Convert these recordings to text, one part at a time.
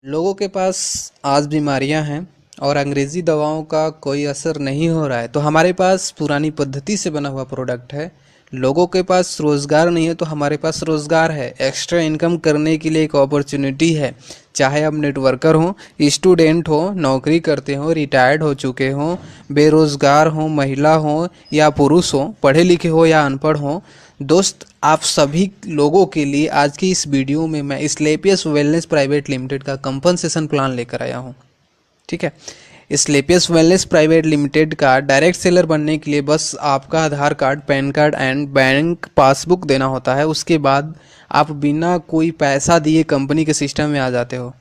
लोगों के पास आज बीमारियां हैं और अंग्रेज़ी दवाओं का कोई असर नहीं हो रहा है, तो हमारे पास पुरानी पद्धति से बना हुआ प्रोडक्ट है। लोगों के पास रोज़गार नहीं है तो हमारे पास रोज़गार है। एक्स्ट्रा इनकम करने के लिए एक अपॉर्चुनिटी है। चाहे आप नेटवर्कर हो, स्टूडेंट हो, नौकरी करते हो, रिटायर्ड हो चुके हो, बेरोज़गार हो, महिला हो या पुरुष हो, पढ़े लिखे हो या अनपढ़ हो, दोस्त आप सभी लोगों के लिए आज की इस वीडियो में मैं स्लेपियस वेलनेस प्राइवेट लिमिटेड का कंपनसेशन प्लान लेकर आया हूँ। ठीक है, स्लेपियस वेलनेस प्राइवेट लिमिटेड का डायरेक्ट सेलर बनने के लिए बस आपका Aadhaar card, pan card and bank passbook देना होता है। उसके बाद आप बिना कोई पैसा दिए कंपनी के सिस्टम में आ जाते हो।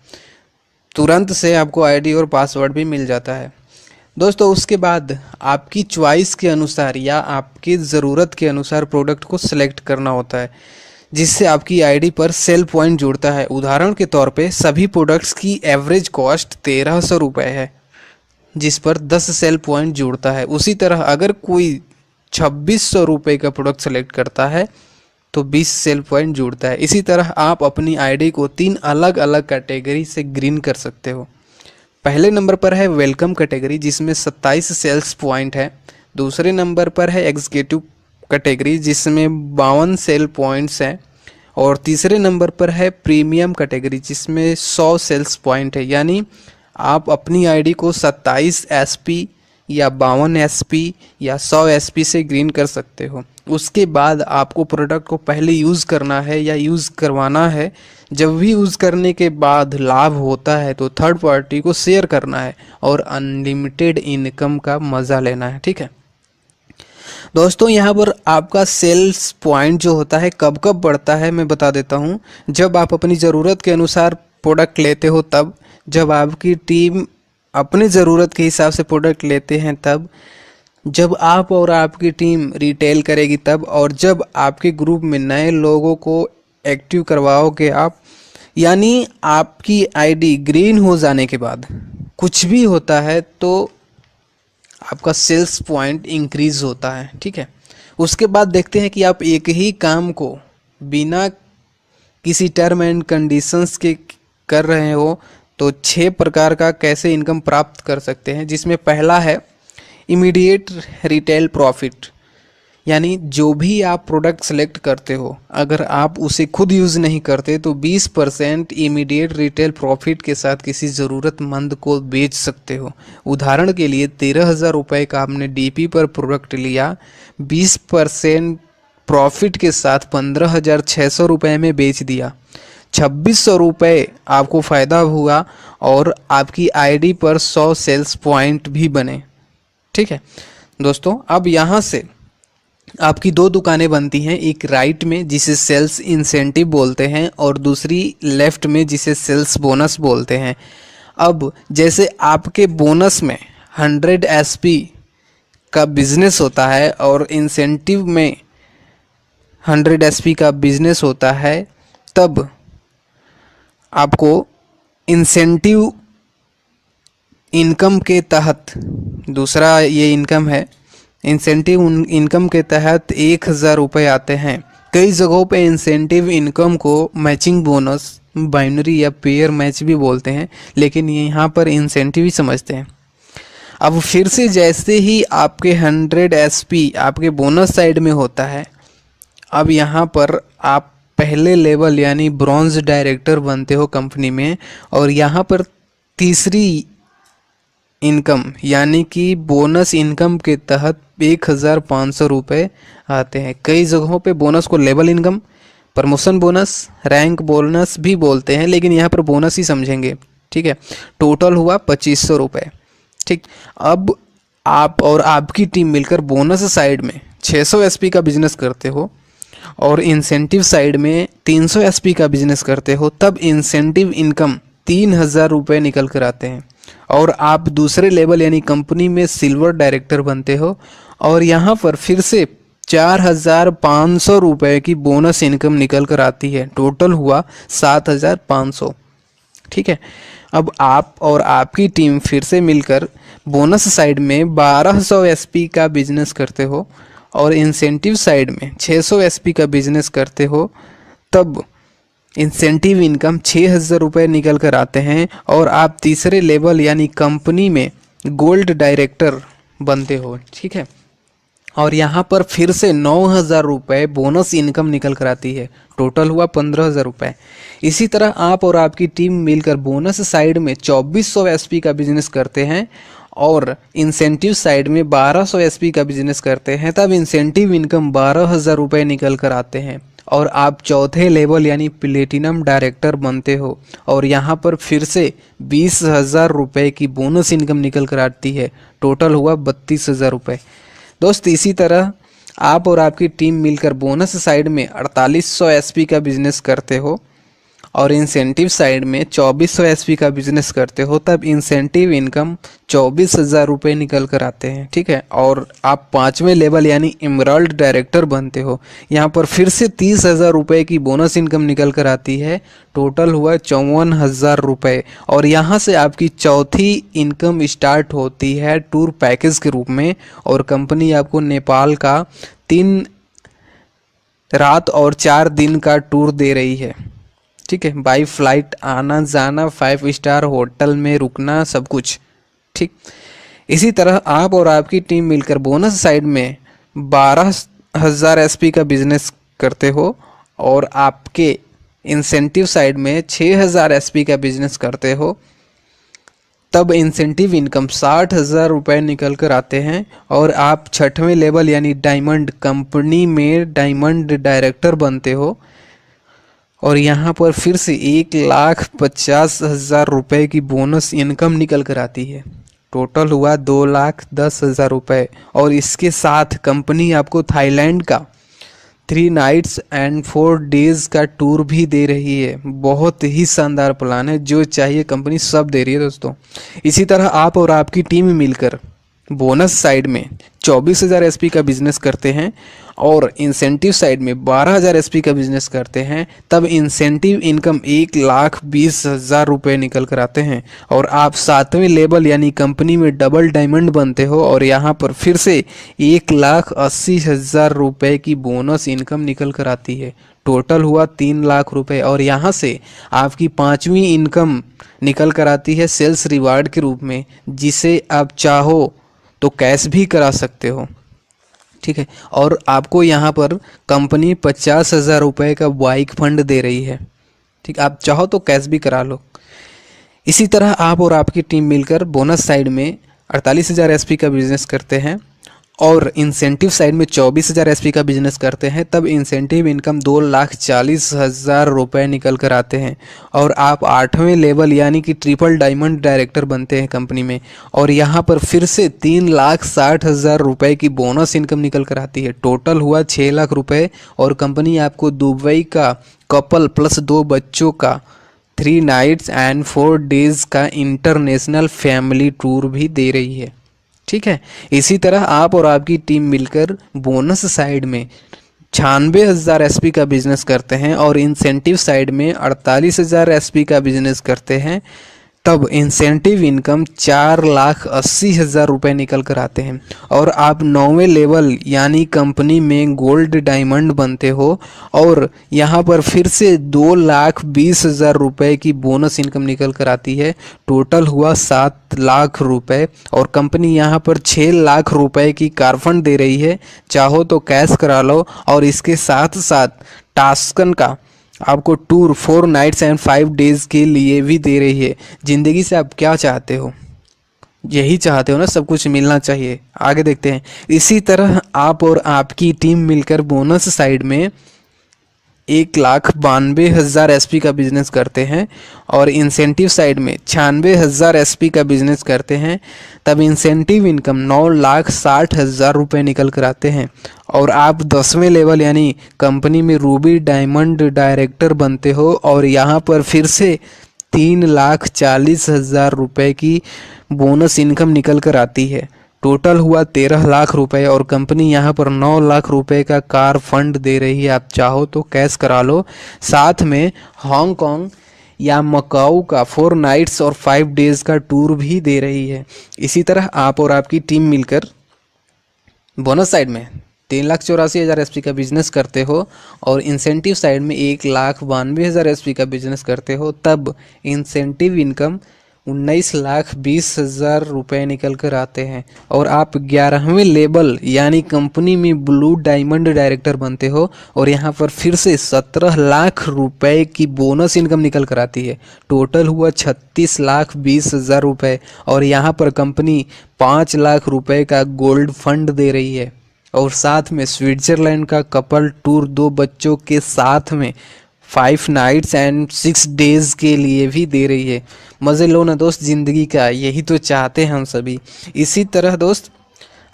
तुरंत से आपको आईडी और पासवर्ड भी मिल जाता है। दोस्तों उसके बाद आपकी चॉइस के अनुसार या आपकी ज़रूरत के अनुसार प्रोडक्ट को सिलेक्ट करना होता है, जिससे आपकी आईडी पर सेल पॉइंट जुड़ता है। उदाहरण के तौर पे सभी प्रोडक्ट्स की एवरेज कॉस्ट 1300 रुपये है, जिस पर 10 सेल पॉइंट जुड़ता है। उसी तरह अगर कोई 2600 रुपये का प्रोडक्ट सेलेक्ट करता है तो 20 सेल पॉइंट जुड़ता है। इसी तरह आप अपनी आईडी को 3 अलग अलग कैटेगरी से ग्रीन कर सकते हो। पहले नंबर पर है वेलकम कैटेगरी, जिसमें 27 सेल्स पॉइंट है। दूसरे नंबर पर है एग्जीक्यूटिव कैटेगरी, जिसमें 52 सेल पॉइंट्स हैं। और तीसरे नंबर पर है प्रीमियम कैटेगरी, जिसमें 100 सेल्स पॉइंट है। यानी आप अपनी आईडी को 27 एसपी या 52 एसपी या 100 एसपी से ग्रीन कर सकते हो। उसके बाद आपको प्रोडक्ट को पहले यूज़ करना है या यूज़ करवाना है। जब भी यूज़ करने के बाद लाभ होता है तो थर्ड पार्टी को शेयर करना है और अनलिमिटेड इनकम का मज़ा लेना है। ठीक है दोस्तों, यहाँ पर आपका सेल्स पॉइंट जो होता है कब कब बढ़ता है मैं बता देता हूँ। जब आप अपनी ज़रूरत के अनुसार प्रोडक्ट लेते हो तब, जब आपकी टीम अपनी ज़रूरत के हिसाब से प्रोडक्ट लेते हैं तब, जब आप और आपकी टीम रिटेल करेगी तब, और जब आपके ग्रुप में नए लोगों को एक्टिव करवाओगे आप। यानी आपकी आईडी ग्रीन हो जाने के बाद कुछ भी होता है तो आपका सेल्स पॉइंट इंक्रीज होता है। ठीक है, उसके बाद देखते हैं कि आप एक ही काम को बिना किसी टर्म एंड कंडीशंस के कर रहे हो तो 6 प्रकार का कैसे इनकम प्राप्त कर सकते हैं। जिसमें पहला है इमीडिएट रिटेल प्रॉफिट, यानी जो भी आप प्रोडक्ट सेलेक्ट करते हो अगर आप उसे खुद यूज़ नहीं करते तो 20% इमीडिएट रिटेल प्रॉफिट के साथ किसी ज़रूरतमंद को बेच सकते हो। उदाहरण के लिए 13,000 रुपये का आपने डीपी पर प्रोडक्ट लिया, 20% प्रॉफिट के साथ 15,600 रुपये में बेच दिया, 2600 रुपये आपको फ़ायदा हुआ और आपकी आईडी पर 100 सेल्स पॉइंट भी बने। ठीक है दोस्तों, अब यहाँ से आपकी 2 दुकानें बनती हैं, एक राइट में जिसे सेल्स इंसेंटिव बोलते हैं और दूसरी लेफ्ट में जिसे सेल्स बोनस बोलते हैं। अब जैसे आपके बोनस में 100 एसपी का बिजनेस होता है और इंसेंटिव में 100 एसपी का बिजनेस होता है, तब आपको इंसेंटिव इनकम के तहत, दूसरा ये इनकम है, इंसेंटिव इनकम के तहत 1,000 रुपये आते हैं। कई जगहों पे इंसेंटिव इनकम को मैचिंग बोनस, बाइनरी या पेयर मैच भी बोलते हैं, लेकिन यहाँ पर इंसेंटिव ही समझते हैं। अब फिर से जैसे ही आपके 100 एसपी आपके बोनस साइड में होता है, अब यहाँ पर आप पहले लेवल यानी ब्रॉन्ज डायरेक्टर बनते हो कंपनी में, और यहाँ पर तीसरी इनकम यानी कि बोनस इनकम के तहत 1,500 रुपये आते हैं। कई जगहों पे बोनस को level income, promotion bonus, rank bonus भी बोलते हैं, लेकिन यहाँ पर बोनस ही समझेंगे। ठीक है, टोटल हुआ 2,500 रुपये। ठीक, अब आप और आपकी टीम मिलकर बोनस साइड में 600 एसपी का बिजनेस करते हो और इंसेंटिव साइड में 300 एसपी का बिजनेस करते हो, तब इंसेंटिव इनकम 3,000 रुपये निकल कर आते हैं और आप दूसरे लेवल यानी कंपनी में सिल्वर डायरेक्टर बनते हो और यहाँ पर फिर से 4,500 रुपये की बोनस इनकम निकल कर आती है। टोटल हुआ 7,500। ठीक है, अब आप और आपकी टीम फिर से मिलकर बोनस साइड में 1,200 एसपी का बिजनेस करते हो और इंसेंटिव साइड में 600 एसपी का बिजनेस करते हो, तब इंसेंटिव इनकम 6,000 रुपये निकल कर आते हैं और आप तीसरे लेवल यानी कंपनी में गोल्ड डायरेक्टर बनते हो। ठीक है, और यहाँ पर फिर से 9,000 रुपये बोनस इनकम निकल कर आती है। टोटल हुआ 15,000 रुपये। इसी तरह आप और आपकी टीम मिलकर बोनस साइड में 2400 एसपी का बिजनेस करते हैं और इंसेंटिव साइड में 1200 एसपी का बिजनेस करते हैं, तब इंसेंटिव इनकम 12,000 रुपये निकल कर आते हैं और आप चौथे लेवल यानी प्लेटिनम डायरेक्टर बनते हो और यहाँ पर फिर से 20,000 रुपये की बोनस इनकम निकल कर आती है। टोटल हुआ 32,000 रुपये। दोस्त इसी तरह आप और आपकी टीम मिलकर बोनस साइड में 4800 एसपी का बिजनेस करते हो और इंसेंटिव साइड में 2400 एसपी का बिजनेस करते हो, तब इंसेंटिव इनकम 24,000 रुपये निकल कर आते हैं। ठीक है, और आप 5वें लेवल यानी एमराल्ड डायरेक्टर बनते हो। यहाँ पर फिर से 30,000 रुपये की बोनस इनकम निकल कर आती है। टोटल हुआ 54,000 रुपये और यहाँ से आपकी चौथी इनकम स्टार्ट होती है टूर पैकेज के रूप में और कंपनी आपको नेपाल का 3 रात और 4 दिन का टूर दे रही है। ठीक है, बाई फ्लाइट आना जाना, 5 स्टार होटल में रुकना, सब कुछ। ठीक, इसी तरह आप और आपकी टीम मिलकर बोनस साइड में 12,000 एसपी का बिजनेस करते हो और आपके इंसेंटिव साइड में 6,000 एसपी का बिजनेस करते हो, तब इंसेंटिव इनकम 60,000 रुपये निकल कर आते हैं और आप 6वें लेवल यानी डायमंड कंपनी में डायमंड डायरेक्टर बनते हो और यहाँ पर फिर से 1,50,000 रुपये की बोनस इनकम निकल कर आती है। टोटल हुआ 2,10,000 रुपये और इसके साथ कंपनी आपको थाईलैंड का 3 नाइट्स एंड 4 डेज का टूर भी दे रही है। बहुत ही शानदार प्लान है, जो चाहिए कंपनी सब दे रही है दोस्तों। इसी तरह आप और आपकी टीम मिलकर बोनस साइड में 24,000 एसपी का बिजनेस करते हैं और इंसेंटिव साइड में 12,000 एसपी का बिजनेस करते हैं, तब इंसेंटिव इनकम 1,20,000 रुपये निकल कर आते हैं और आप 7वें लेवल यानी कंपनी में डबल डायमंड बनते हो और यहाँ पर फिर से 1,80,000 रुपये की बोनस इनकम निकल कर आती है। टोटल हुआ 3 लाख रुपये और यहाँ से आपकी 5वीं इनकम निकल कर आती है सेल्स रिवार्ड के रूप में, जिसे आप चाहो तो कैश भी करा सकते हो। ठीक है, और आपको यहाँ पर कंपनी 50,000 रुपये का बाइक फंड दे रही है। ठीक, आप चाहो तो कैश भी करा लो। इसी तरह आप और आपकी टीम मिलकर बोनस साइड में 48,000 एसपी का बिजनेस करते हैं और इंसेंटिव साइड में 24,000 एसपी का बिजनेस करते हैं, तब इंसेंटिव इनकम 2,40,000 रुपये निकल कर आते हैं और आप 8वें लेवल यानी कि ट्रिपल डायमंड डायरेक्टर बनते हैं कंपनी में और यहाँ पर फिर से 3,60,000 रुपये की बोनस इनकम निकल कर आती है। टोटल हुआ 6 लाख रुपये और कंपनी आपको दुबई का कपल प्लस 2 बच्चों का 3 नाइट्स एंड 4 डेज का इंटरनेशनल फैमिली टूर भी दे रही है। ठीक है, इसी तरह आप और आपकी टीम मिलकर बोनस साइड में 96,000 एसपी का बिजनेस करते हैं और इंसेंटिव साइड में 48,000 एसपी का बिजनेस करते हैं, तब इंसेंटिव इनकम 4,80,000 रुपये निकल कर आते हैं और आप 9वें लेवल यानी कंपनी में गोल्ड डायमंड बनते हो और यहाँ पर फिर से 2,20,000 रुपये की बोनस इनकम निकल कर आती है। टोटल हुआ 7 लाख रुपये और कंपनी यहाँ पर 6 लाख रुपये की कार फंड दे रही है। चाहो तो कैश करा लो और इसके साथ साथ टास्कन का आपको टूर 4 नाइट्स एंड 5 डेज के लिए भी दे रही है। ज़िंदगी से आप क्या चाहते हो? यही चाहते हो ना, सब कुछ मिलना चाहिए। आगे देखते हैं। इसी तरह आप और आपकी टीम मिलकर बोनस साइड में 1,92,000 एसपी का बिजनेस करते हैं और इंसेंटिव साइड में 96,000 एसपी का बिजनेस करते हैं, तब इंसेंटिव इनकम 9,60,000 रुपये निकल कर आते हैं और आप 10वें लेवल यानी कंपनी में रूबी डायमंड डायरेक्टर बनते हो और यहाँ पर फिर से 3,40,000 रुपये की बोनस इनकम निकल कर आती है। टोटल हुआ 13 लाख रुपए और कंपनी यहाँ पर 9 लाख रुपए का कार फंड दे रही है। आप चाहो तो कैश करा लो। साथ में हांगकांग या मकाऊ का 4 नाइट्स और 5 डेज का टूर भी दे रही है। इसी तरह आप और आपकी टीम मिलकर बोनस साइड में 3,84,000 एसपी का बिजनेस करते हो और इंसेंटिव साइड में 1,92,000 एसपी का बिजनेस करते हो, तब इंसेंटिव इनकम 19,20,000 रुपये निकल कर आते हैं। और आप 11वें लेवल यानी कंपनी में ब्लू डायमंड डायरेक्टर बनते हो और यहाँ पर फिर से 17 लाख रुपए की बोनस इनकम निकल कर आती है। टोटल हुआ 36,20,000 रुपये और यहाँ पर कंपनी 5 लाख रुपए का गोल्ड फंड दे रही है और साथ में स्विट्जरलैंड का कपल टूर 2 बच्चों के साथ में 5 नाइट्स एंड 6 डेज के लिए भी दे रही है। मज़े लो ना दोस्त ज़िंदगी का, यही तो चाहते हैं हम सभी। इसी तरह दोस्त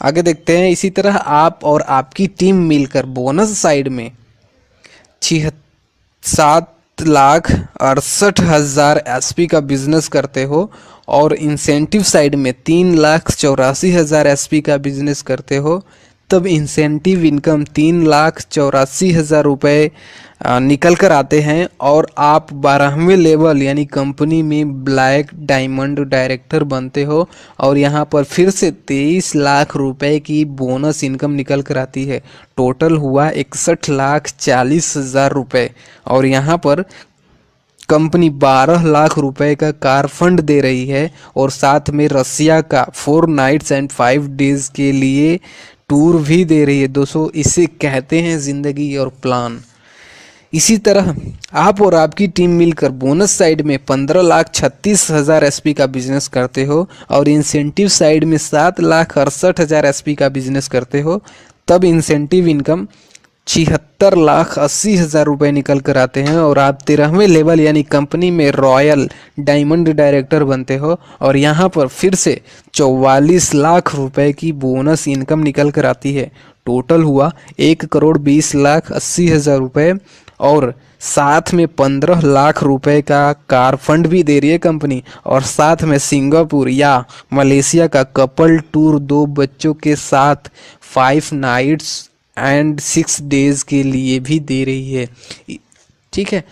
आगे देखते हैं। इसी तरह आप और आपकी टीम मिलकर बोनस साइड में 7,68,000 एसपी का बिजनेस करते हो और इंसेंटिव साइड में 3,84,000 एसपी का बिजनेस करते हो, तब इंसेंटिव इनकम 3,84,000 रुपये निकल कर आते हैं और आप 12वें लेवल यानी कंपनी में ब्लैक डायमंड डायरेक्टर बनते हो और यहाँ पर फिर से 23 लाख रुपए की बोनस इनकम निकल कर आती है। टोटल हुआ 61,40,000 रुपये और यहाँ पर कंपनी 12 लाख रुपए का कार फंड दे रही है और साथ में रसिया का 4 नाइट्स एंड 5 डेज के लिए टूर भी दे रही है। दोस्तों इसे कहते हैं ज़िंदगी और प्लान। इसी तरह आप और आपकी टीम मिलकर बोनस साइड में 15,36,000 एसपी का बिजनेस करते हो और इंसेंटिव साइड में 7,68,000 एसपी का बिजनेस करते हो, तब इंसेंटिव इनकम 76,80,000 रुपये निकल कर आते हैं और आप 13वें लेवल यानी कंपनी में रॉयल डायमंड डायरेक्टर बनते हो और यहाँ पर फिर से 44 लाख रुपए की बोनस इनकम निकल कर आती है। टोटल हुआ 1,20,80,000 रुपये और साथ में 15 लाख रुपए का कार फंड भी दे रही है कंपनी और साथ में सिंगापुर या मलेशिया का कपल टूर 2 बच्चों के साथ 5 नाइट्स एंड 6 डेज के लिए भी दे रही है। ठीक है,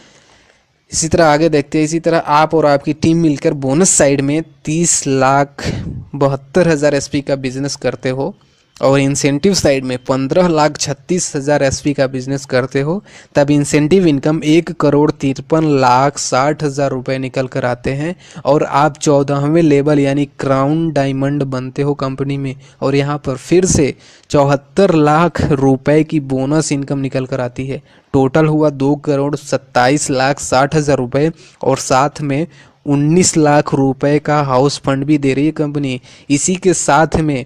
इसी तरह आगे देखते हैं। इसी तरह आप और आपकी टीम मिलकर बोनस साइड में 30,72,000 एसपी का बिजनेस करते हो और इंसेंटिव साइड में 15,36,000 एसपी का बिजनेस करते हो, तब इंसेंटिव इनकम 1,53,60,000 रुपये निकल कर आते हैं और आप 14वें लेवल यानी क्राउन डायमंड बनते हो कंपनी में और यहाँ पर फिर से 74 लाख रुपए की बोनस इनकम निकल कर आती है। टोटल हुआ 2,27,60,000 रुपये और साथ में 19 लाख रुपए का हाउस फंड भी दे रही है कंपनी। इसी के साथ में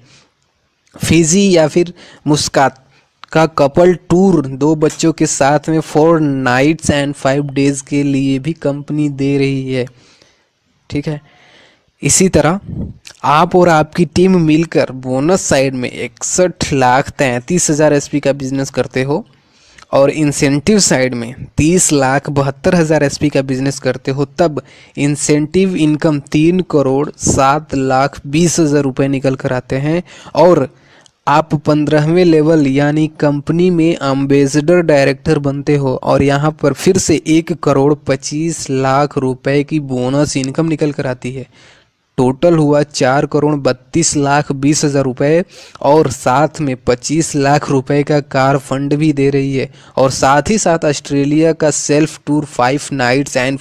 फिजी या फिर मुस्कात का कपल टूर 2 बच्चों के साथ में 4 नाइट्स एंड 5 डेज के लिए भी कंपनी दे रही है। ठीक है, इसी तरह आप और आपकी टीम मिलकर बोनस साइड में 61,33,000 एसपी का बिजनेस करते हो और इंसेंटिव साइड में 30,72,000 एसपी का बिजनेस करते हो, तब इंसेंटिव इनकम 3,07,20,000 रुपये निकल कर आते हैं और आप 15वें लेवल यानी कंपनी में एम्बेसडर डायरेक्टर बनते हो और यहाँ पर फिर से 1,25,00,000 रुपए की बोनस इनकम निकल कर आती है। टोटल हुआ 4,32,20,000 रुपये और साथ में 25 लाख रुपए का कार फंड भी दे रही है और साथ ही साथ ऑस्ट्रेलिया का self tour 5 nights and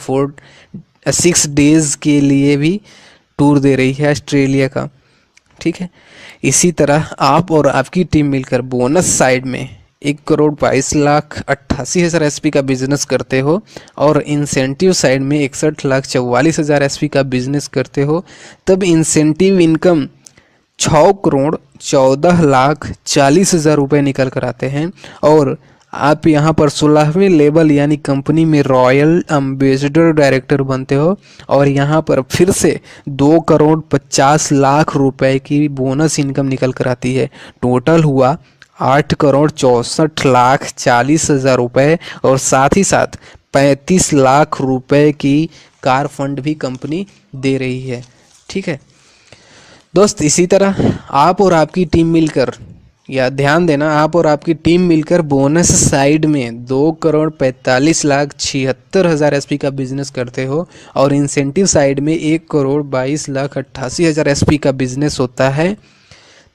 6 days के लिए भी टूर दे रही है ऑस्ट्रेलिया का। ठीक है, इसी तरह आप और आपकी टीम मिलकर बोनस साइड में 1,22,88,000 एसपी का बिजनेस करते हो और इंसेंटिव साइड में 61,44,000 एसपी का बिजनेस करते हो, तब इंसेंटिव इनकम 6,14,40,000 रुपये निकल कर आते हैं और आप यहाँ पर 16वें लेवल यानी कंपनी में रॉयल एम्बेसडर डायरेक्टर बनते हो और यहाँ पर फिर से 2,50,00,000 रुपए की बोनस इनकम निकल कर आती है। टोटल हुआ 8,64,40,000 रुपये और साथ ही साथ 35 लाख रुपए की कार फंड भी कंपनी दे रही है। ठीक है दोस्त, इसी तरह आप और आपकी टीम मिलकर, या ध्यान देना, आप और आपकी टीम मिलकर बोनस साइड में 2,45,76,000 एसपी का बिजनेस करते हो और इंसेंटिव साइड में 1,22,88,000 एसपी का बिजनेस होता है,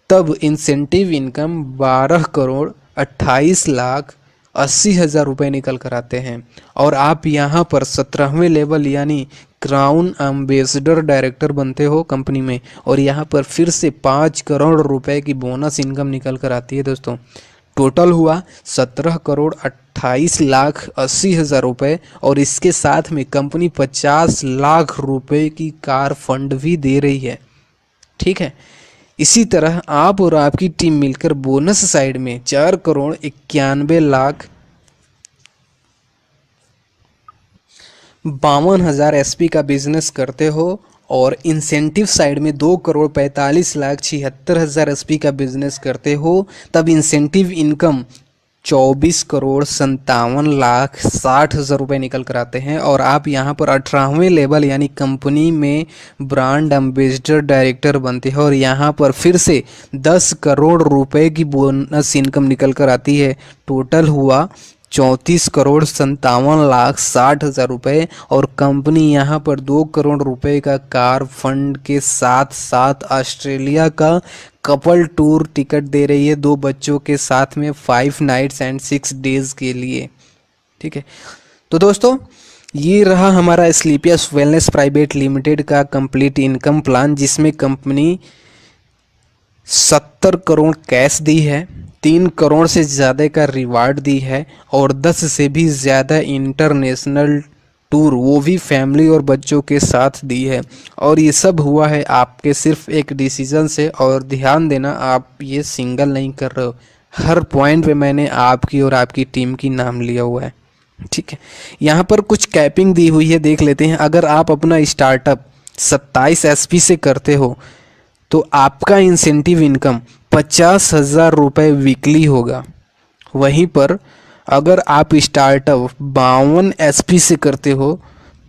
तब इंसेंटिव इनकम 12,65,00,000 28,80,000 रुपये निकल कर आते हैं। और आप यहाँ पर 17वें लेवल यानी क्राउन एम्बेसडर डायरेक्टर बनते हो कंपनी में, और यहाँ पर फिर से 5 करोड़ रुपए की बोनस इनकम निकल कर आती है दोस्तों। टोटल हुआ 17,28,80,000 रुपये, और इसके साथ में कंपनी 50 लाख रुपए की कार फंड भी दे रही है। ठीक है, इसी तरह आप और आपकी टीम मिलकर बोनस साइड में 4,91,52,000 एसपी का बिजनेस करते हो, और इंसेंटिव साइड में 2,45,76,000 एसपी का बिजनेस करते हो, तब इंसेंटिव इनकम 24,57,60,000 रुपये निकल कर आते हैं। और आप यहाँ पर 18वें लेवल यानी कंपनी में ब्रांड एम्बेसडर डायरेक्टर बनते हैं, और यहाँ पर फिर से 10 करोड़ रुपए की बोनस इनकम निकल कर आती है। टोटल हुआ 34,57,60,000 रुपये, और कंपनी यहाँ पर 2 करोड़ रुपए का कार फंड के साथ साथ ऑस्ट्रेलिया का कपल टूर टिकट दे रही है 2 बच्चों के साथ में 5 नाइट्स एंड 6 डेज के लिए। ठीक है, तो दोस्तों ये रहा हमारा स्लीपियस वेलनेस प्राइवेट लिमिटेड का कंप्लीट इनकम प्लान, जिसमें कंपनी 70 करोड़ कैश दी है, 3 करोड़ से ज़्यादा का रिवार्ड दी है, और 10 से भी ज़्यादा इंटरनेशनल टूर वो भी फैमिली और बच्चों के साथ दी है। और ये सब हुआ है आपके सिर्फ एक डिसीजन से। और ध्यान देना, आप ये सिंगल नहीं कर रहे हो, हर पॉइंट पे मैंने आपकी और आपकी टीम की नाम लिया हुआ है। ठीक है, यहाँ पर कुछ कैपिंग दी हुई है, देख लेते हैं। अगर आप अपना स्टार्टअप 27 एसपी से करते हो तो आपका इंसेंटिव इनकम 50,000 रुपये वीकली होगा। वहीं पर अगर आप स्टार्टअप 52 एसपी से करते हो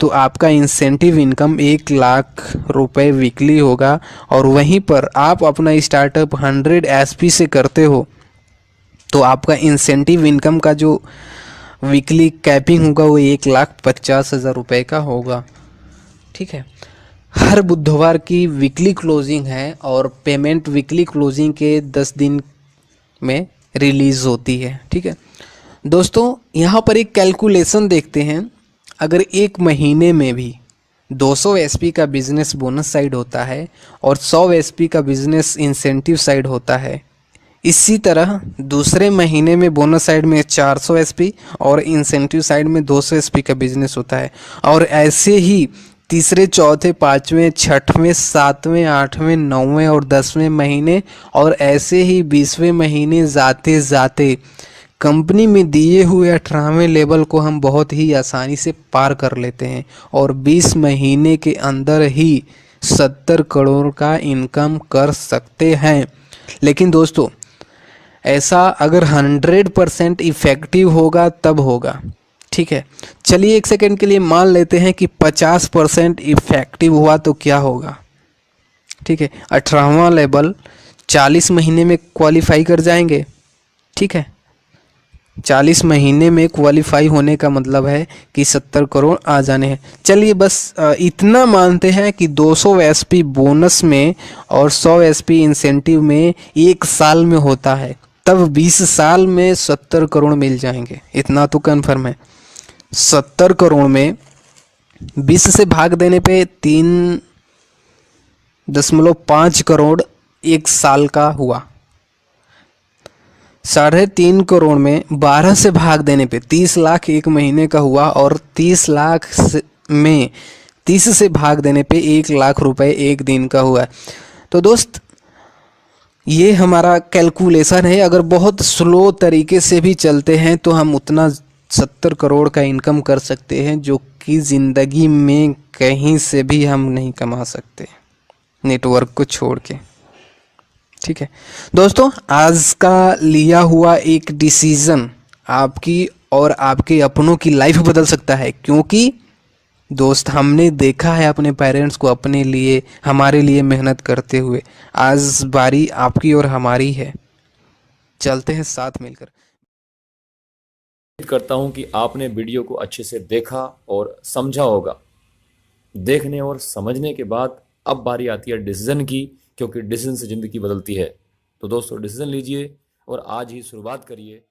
तो आपका इंसेंटिव इनकम 1 लाख रुपए वीकली होगा। और वहीं पर आप अपना स्टार्टअप 100 एसपी से करते हो तो आपका इंसेंटिव इनकम का जो वीकली कैपिंग होगा वो 1,50,000 रुपये का होगा। ठीक है, हर बुधवार की वीकली क्लोजिंग है, और पेमेंट वीकली क्लोजिंग के 10 दिन में रिलीज़ होती है। ठीक है दोस्तों, यहाँ पर एक कैलकुलेशन देखते हैं। अगर एक महीने में भी 200 एसपी का बिजनेस बोनस साइड होता है और 100 एसपी का बिजनेस इंसेंटिव साइड होता है, इसी तरह दूसरे महीने में बोनस साइड में 400 एसपी और इंसेंटिव साइड में 200 एसपी का बिजनेस होता है। और ऐसे ही तीसरे, चौथे, पाँचवें, छठवें, सातवें, आठवें, नौवें और 10वें महीने, और ऐसे ही 20वें महीने जाते जाते कंपनी में दिए हुए 18वें लेवल को हम बहुत ही आसानी से पार कर लेते हैं, और 20 महीने के अंदर ही 70 करोड़ का इनकम कर सकते हैं। लेकिन दोस्तों, ऐसा अगर 100% इफ़ेक्टिव होगा तब होगा। ठीक है, चलिए एक सेकंड के लिए मान लेते हैं कि 50% इफ़ेक्टिव हुआ तो क्या होगा। ठीक है, 18वां लेवल 40 महीने में क्वालिफाई कर जाएंगे। ठीक है, 40 महीने में क्वालिफाई होने का मतलब है कि 70 करोड़ आ जाने हैं। चलिए बस इतना मानते हैं कि 200 एसपी बोनस में और 100 एसपी इंसेंटिव में 1 साल में होता है, तब 20 साल में 70 करोड़ मिल जाएंगे। इतना तो कन्फर्म है। 70 करोड़ में 20 से भाग देने पे 3.5 करोड़ 1 साल का हुआ। 3.5 करोड़ में 12 से भाग देने पे 30 लाख 1 महीने का हुआ, और 30 लाख में 30 से भाग देने पे 1 लाख रुपए 1 दिन का हुआ। तो दोस्त, ये हमारा कैलकुलेशन है। अगर बहुत स्लो तरीके से भी चलते हैं तो हम उतना 70 करोड़ का इनकम कर सकते हैं, जो कि ज़िंदगी में कहीं से भी हम नहीं कमा सकते, नेटवर्क को छोड़ के। ठीक है दोस्तों, आज का लिया हुआ एक डिसीज़न आपकी और आपके अपनों की लाइफ बदल सकता है, क्योंकि दोस्त हमने देखा है अपने पेरेंट्स को अपने लिए, हमारे लिए मेहनत करते हुए। आज बारी आपकी और हमारी है, चलते हैं साथ मिलकर। उम्मीद करता हूं कि आपने वीडियो को अच्छे से देखा और समझा होगा। देखने और समझने के बाद अब बारी आती है डिसीजन की, क्योंकि डिसीजन से ज़िंदगी बदलती है। तो दोस्तों, डिसीजन लीजिए और आज ही शुरुआत करिए